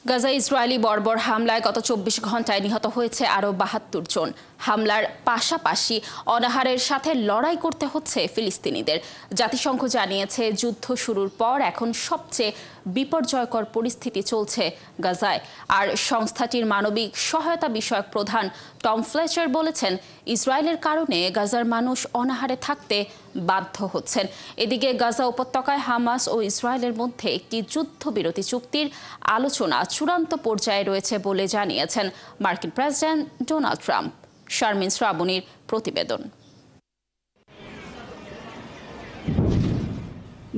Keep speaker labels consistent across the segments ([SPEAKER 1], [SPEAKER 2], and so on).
[SPEAKER 1] গাজায় ইসরায়েলি বর্বর হামলায় গত ২৪ ঘন্টায় নিহত হয়েছে আরও ৭২ জন। হামলার পাশাপাশি অনাহারের সাথে লড়াই করতে হচ্ছে ফিলিস্তিনিদের। জাতিসংঘ জানিয়েছে যুদ্ধ শুরুর পর এখন সবচেয়ে বিপর্যয়কর পরিস্থিতি চলছে গাজায়। আর সংস্থাটির মানবিক সহায়তা বিষয়ক প্রধান টম ফ্লেচার বলেছেন, ইসরায়েলের কারণে গাজার মানুষ অনাহারে থাকতে বাধ্য হচ্ছেন। এদিকে গাজা উপত্যকায় হামাস ও ইসরায়েলের মধ্যে একটি যুদ্ধবিরতি চুক্তির আলোচনা চূড়ান্ত পর্যায়ে রয়েছে বলে জানিয়েছেন মার্কিন প্রেসিডেন্ট ডোনাল্ড ট্রাম্প। শারমিন শ্রাবণীর প্রতিবেদন।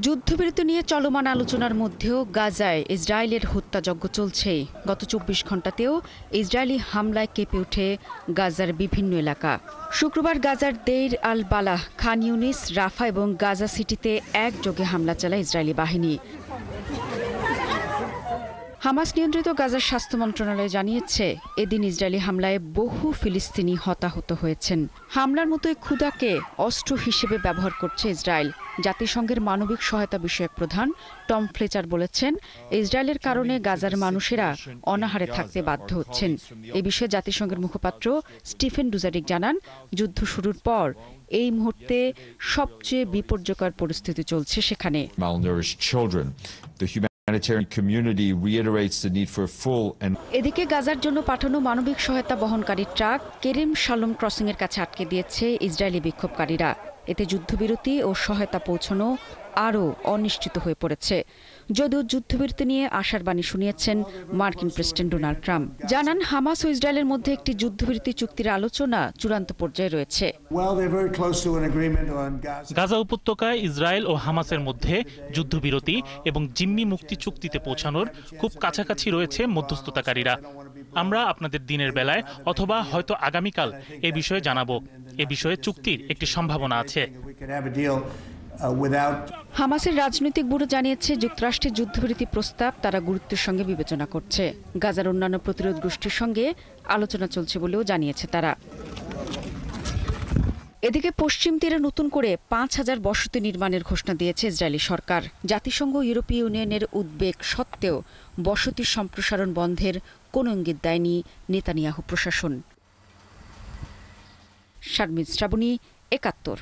[SPEAKER 2] যুদ্ধবিরতি নিয়ে চলমান আলোচনার মধ্যেও গাজায় ইসরায়েলের হত্যাযজ্ঞ চলছেই। গত ২৪ ঘন্টাতেও ইসরায়েলি হামলায় কেঁপে ওঠে গাজার বিভিন্ন এলাকা। শুক্রবার গাজার দেইর আল বালাহ, খান ইউনিস, রাফা এবং গাজা সিটিতে একযোগে হামলা চালায় ইসরায়েলি বাহিনী। হামাস নিয়ন্ত্রিত গাজার স্বাস্থ্য মন্ত্রণালয় জানিয়েছে, এদিন ইসরায়েলি হামলায় বহু ফিলিস্তিনি হতাহত হয়েছেন। হামলার মতোই ক্ষুধাকে অস্ত্র হিসেবে ব্যবহার করছে ইসরায়েল। জাতিসংঘের মানবিক সহায়তা বিষয়ক প্রধান টম ফ্লেচার বলেছেন, ইসরায়েলের কারণে গাজার মানুষেরা অনাহারে থাকতে বাধ্য হচ্ছেন। এ বিষয়ে জাতিসংঘের মুখপাত্র স্টিফেন ডুজারিক জানান, যুদ্ধ শুরুর পর এই মুহূর্তে সবচেয়ে বিপর্যয়কর পরিস্থিতি চলছে সেখানে। এদিকে গাজার জন্য পাঠানো মানবিক সহায়তা বহনকারী ট্রাক কেরিম শালোম ক্রসিং এর কাছে আটকে দিয়েছে ইসরায়েলি বিক্ষোভকারীরা। এতে যুদ্ধবিরতি ও সহায়তা পৌঁছানো আরও অনিশ্চিত হয়ে পড়েছে। যদিও যুদ্ধবিরতি নিয়ে আশার বাণী শুনিয়েছেন মার্কিন প্রেসিডেন্ট ডোনাল্ড ট্রাম্প। জানান, হামাস ও ইসরায়েলের মধ্যে একটি যুদ্ধবিরতি চুক্তির আলোচনা চূড়ান্ত পর্যায়ে রয়েছে।
[SPEAKER 3] গাজা উপত্যকায় ইসরায়েল ও হামাসের মধ্যে যুদ্ধবিরতি এবং জিম্মি মুক্তি চুক্তিতে পৌঁছানোর খুব কাছাকাছি রয়েছে মধ্যস্থতাকারীরা। আমরা আপনাদের দিনের বেলায় অথবা হয়তো আগামীকাল এ বিষয়ে জানাবো। এ বিষয়ে চুক্তির একটি সম্ভাবনা আছে।
[SPEAKER 2] হামাসের রাজনৈতিক ব্যুরো জানিয়েছে, যুক্তরাষ্ট্রের যুদ্ধবিরতি প্রস্তাব তারা গুরুত্বের সঙ্গে বিবেচনা করছে। গাজার অন্যান্য প্রতিরোধ গোষ্ঠীর সঙ্গে আলোচনা চলছে বলেও জানিয়েছে তারা। এদিকে পশ্চিম তীরে নতুন করে ৫,০০০ বসতি নির্মাণের ঘোষণা দিয়েছে ইসরায়েলি সরকার। জাতিসংঘ ইউরোপীয় ইউনিয়নের উদ্বেগ সত্ত্বেও বসতির সম্প্রসারণ বন্ধের কোনো ইঙ্গিত দেয়নি নেতানিয়াহু প্রশাসন। শারমিন শ্রাবণী, ৭১।